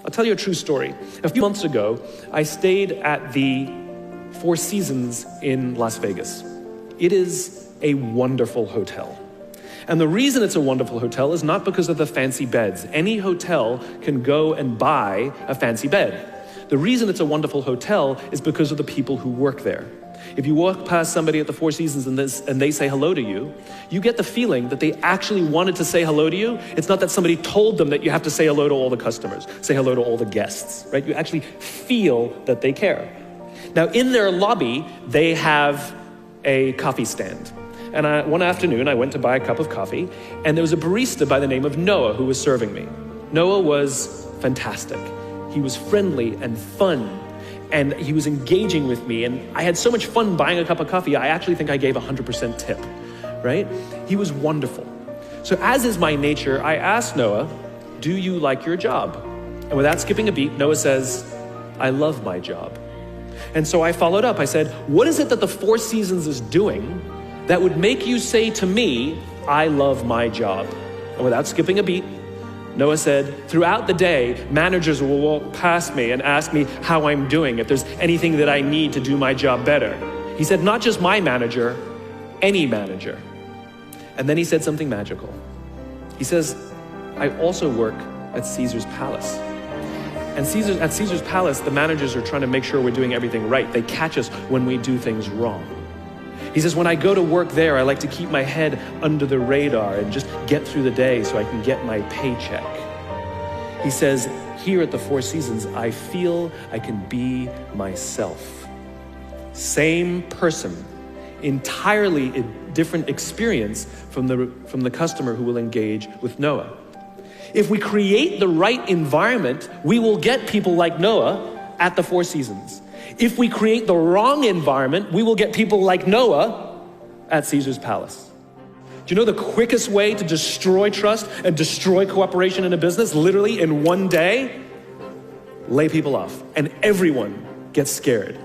I'll tell you a true story. A few months ago, I stayed at the Four Seasons in Las Vegas. It is a wonderful hotel. And the reason it's a wonderful hotel is not because of the fancy beds. Any hotel can go and buy a fancy bed. The reason it's a wonderful hotel is because of the people who work there. If you walk past somebody at the Four Seasons and they say hello to you, you get the feeling that they actually wanted to say hello to you. It's not that somebody told them that you have to say hello to all the customers, say hello to all the guests, right? You actually feel that they care. Now, in their lobby, they have a coffee stand. And one afternoon, I went to buy a cup of coffee, and there was a barista by the name of Noah who was serving me. Noah was fantastic. He was friendly and fun, and he was engaging with me, and I had so much fun buying a cup of coffee, I actually think I gave 100% tip, right? He was wonderful. So as is my nature, I asked Noah, do you like your job? And without skipping a beat, Noah says, I love my job. And so I followed up. I said, what is it that the Four Seasons is doing that would make you say to me, I love my job? And without skipping a beat, Noah said, throughout the day, managers will walk past me and ask me how I'm doing, if there's anything that I need to do my job better. He said, not just my manager, any manager. And then he said something magical. He says, I also work at Caesar's Palace. And at Caesar's Palace, the managers are trying to make sure we're doing everything right. They catch us when we do things wrong. He says, when I go to work there, I like to keep my head under the radar and just get through the day so I can get my paycheck. He says, here at the Four Seasons, I feel I can be myself. Same person, entirely a different experience from the customer who will engage with Noah. If we create the right environment, we will get people like Noah at the Four Seasons. If we create the wrong environment, we will get people like Noah at Caesar's Palace. Do you know the quickest way to destroy trust and destroy cooperation in a business, literally in one day? Lay people off, and everyone gets scared.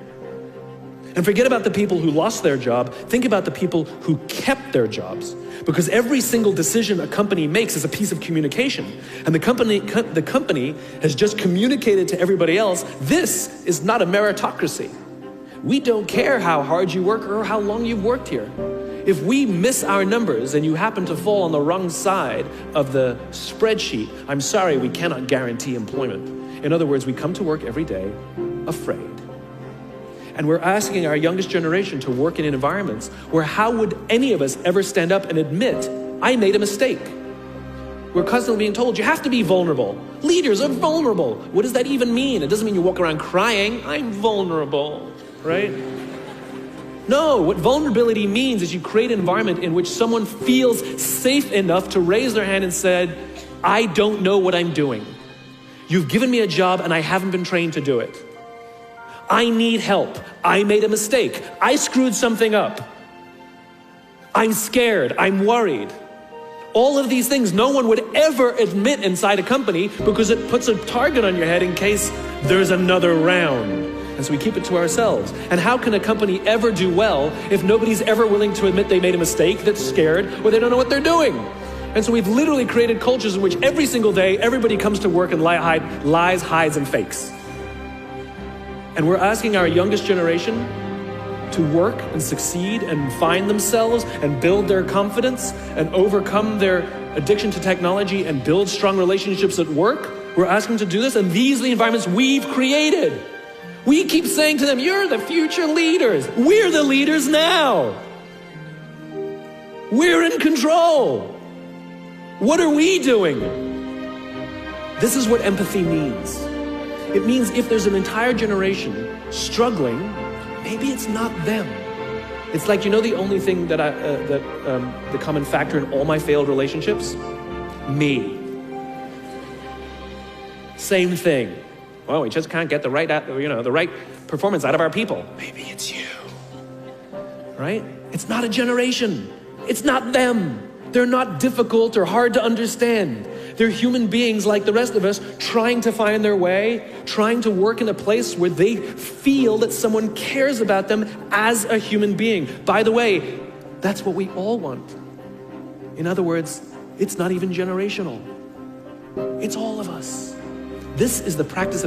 And forget about the people who lost their job. Think about the people who kept their jobs. Because every single decision a company makes is a piece of communication. And the company has just communicated to everybody else, this is not a meritocracy. We don't care how hard you work or how long you've worked here. If we miss our numbers and you happen to fall on the wrong side of the spreadsheet, I'm sorry, we cannot guarantee employment. In other words, we come to work every day afraid. And we're asking our youngest generation to work in environments where how would any of us ever stand up and admit, I made a mistake? We're constantly being told, you have to be vulnerable. Leaders are vulnerable. What does that even mean? It doesn't mean you walk around crying, I'm vulnerable, right? No, what vulnerability means is you create an environment in which someone feels safe enough to raise their hand and said, I don't know what I'm doing. You've given me a job and I haven't been trained to do it. I need help. I made a mistake. I screwed something up. I'm scared. I'm worried. All of these things no one would ever admit inside a company because it puts a target on your head in case there's another round. And so we keep it to ourselves. And how can a company ever do well if nobody's ever willing to admit they made a mistake, that's scared, or they don't know what they're doing? And so we've literally created cultures in which every single day, everybody comes to work and lies, hides, and fakes. And we're asking our youngest generation to work and succeed and find themselves and build their confidence and overcome their addiction to technology and build strong relationships at work. We're asking them to do this, and these are the environments we've created. We keep saying to them, you're the future leaders. We're the leaders now. We're in control. What are we doing? This is what empathy means. It means if there's an entire generation struggling, maybe it's not them. It's like, you know, the only thing that the common factor in all my failed relationships? Me. Same thing. Well, we just can't get the right performance out of our people. Maybe it's you, right? It's not a generation. It's not them. They're not difficult or hard to understand. They're human beings like the rest of us, trying to find their way, trying to work in a place where they feel that someone cares about them as a human being. By the way, that's what we all want. In other words, it's not even generational. It's all of us. This is the practice of